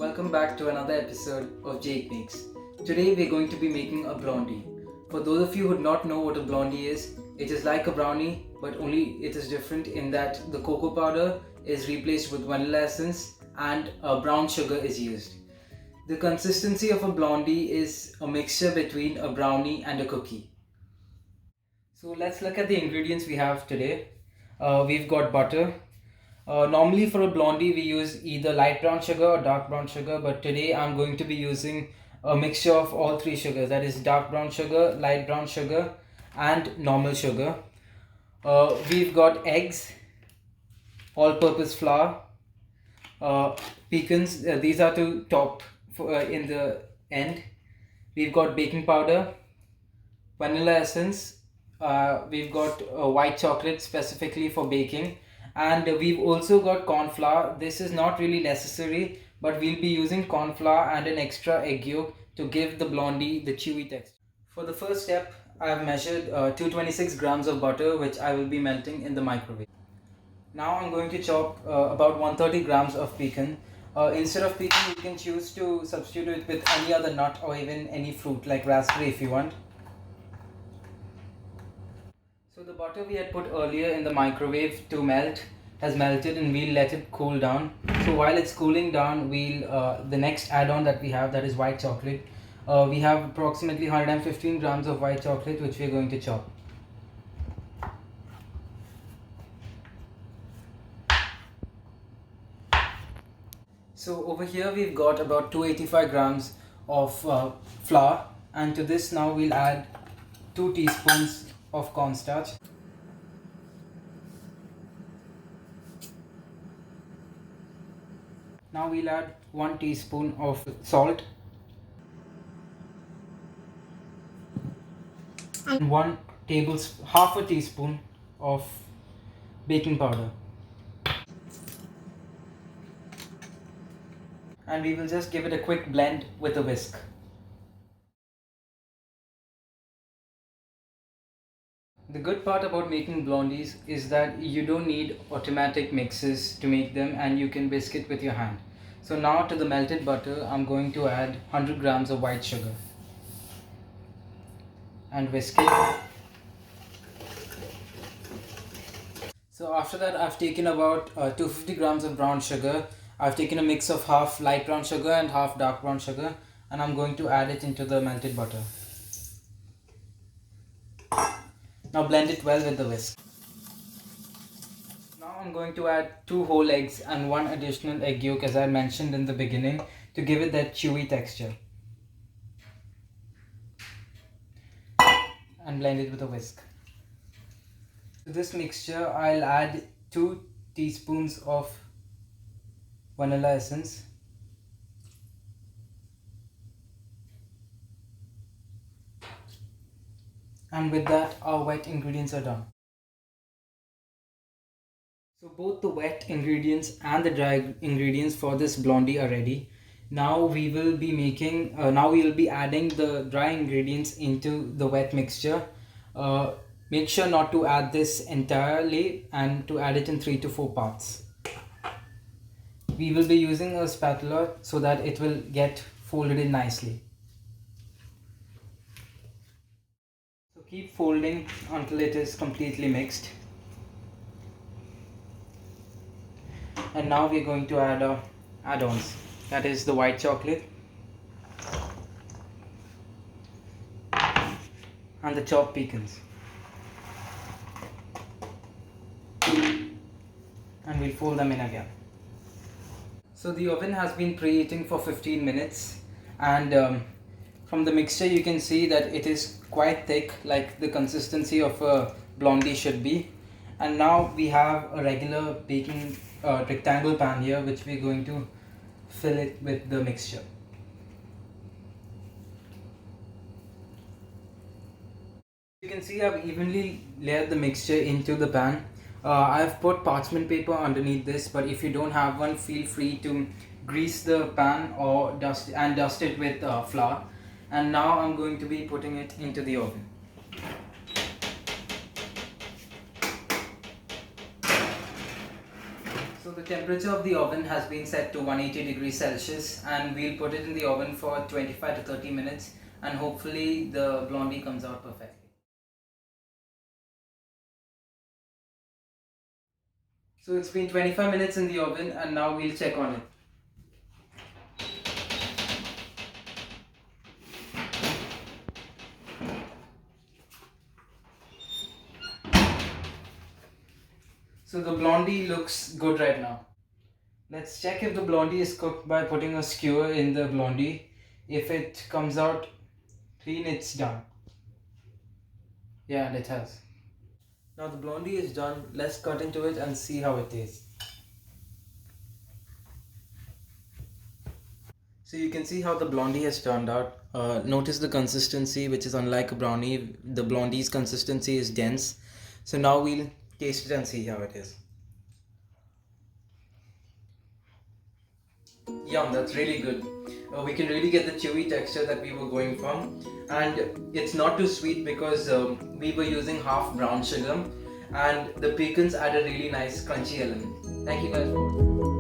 welcome back to another episode of Jake Makes. Today we're going to be making a blondie. For those of you who do not know what a blondie is, it is like a brownie, but only it is different in that the cocoa powder is replaced with vanilla essence and brown sugar is used. The consistency of a blondie is a mixture between a brownie and a cookie. So let's look at the ingredients we have today. We've got butter. Normally for a blondie we use either light brown sugar or dark brown sugar, but today I'm going to be using a mixture of all three sugars, that is dark brown sugar, light brown sugar and normal sugar. We've got eggs, all-purpose flour, uh, pecans, these are to top in the end. We've got baking powder, vanilla essence, we've got white chocolate specifically for baking, and we've also got corn flour. This is not really necessary, but we'll be using corn flour and an extra egg yolk to give the blondie the chewy texture. For the first step, I've measured 226 grams of butter, which I will be melting in the microwave. Now I'm going to chop about 130 grams of pecan. Instead of pecan, you can choose to substitute it with any other nut or even any fruit like raspberry if you want. So the butter we had put earlier in the microwave to melt has melted, and we'll let it cool down. So while it's cooling down, we'll the next add-on that we have, that is white chocolate. We have approximately 115 grams of white chocolate which we're going to chop. So over here we've got about 285 grams of flour, and to this now we'll add 2 teaspoons of cornstarch. Now we'll add 1 teaspoon of salt and half a teaspoon of baking powder. And we will just give it a quick blend with a whisk. The good part about making blondies is that you don't need automatic mixes to make them, and you can whisk it with your hand. So now to the melted butter, I'm going to add 100 grams of white sugar and whisk it. So after that, I've taken about 250 grams of brown sugar. I've taken a mix of half light brown sugar and half dark brown sugar, and I'm going to add it into the melted butter. Now blend it well with the whisk. Now I'm going to add 2 whole eggs and 1 additional egg yolk, as I mentioned in the beginning, to give it that chewy texture. And blend it with a whisk. To this mixture, I'll add 2 teaspoons of vanilla essence, and with that our wet ingredients are done. So both the wet ingredients and the dry ingredients for this blondie are ready. Now we will be adding the dry ingredients into the wet mixture. Make sure not to add this entirely and to add it in 3 to 4 parts. We will be using a spatula so that it will get folded in nicely. So keep folding until it is completely mixed. And now we're going to add our add-ons, that is the white chocolate and the chopped pecans, and we'll fold them in again. So the oven has been preheating for 15 minutes, and from the mixture you can see that it is quite thick, like the consistency of a blondie should be. And now we have a regular baking rectangle pan here, which we're going to fill it with the mixture. You can see I've evenly layered the mixture into the pan. I've put parchment paper underneath this, but if you don't have one, feel free to grease the pan or dust it with flour. And now I'm going to be putting it into the oven. So the temperature of the oven has been set to 180 degrees Celsius, and we'll put it in the oven for 25 to 30 minutes, and hopefully the blondie comes out perfectly. So it's been 25 minutes in the oven, and now we'll check on it. So the blondie looks good right now. Let's check if the blondie is cooked by putting a skewer in the blondie. If it comes out clean, it's done. Yeah, and it has. Now the blondie is done. Let's cut into it and see how it tastes. So you can see how the blondie has turned out. Notice the consistency, which is unlike a brownie. The blondie's consistency is dense. So now we'll taste it and see how it is. Yum, that's really good. We can really get the chewy texture that we were going from, and it's not too sweet because we were using half brown sugar, and the pecans add a really nice crunchy element. Thank you guys for watching.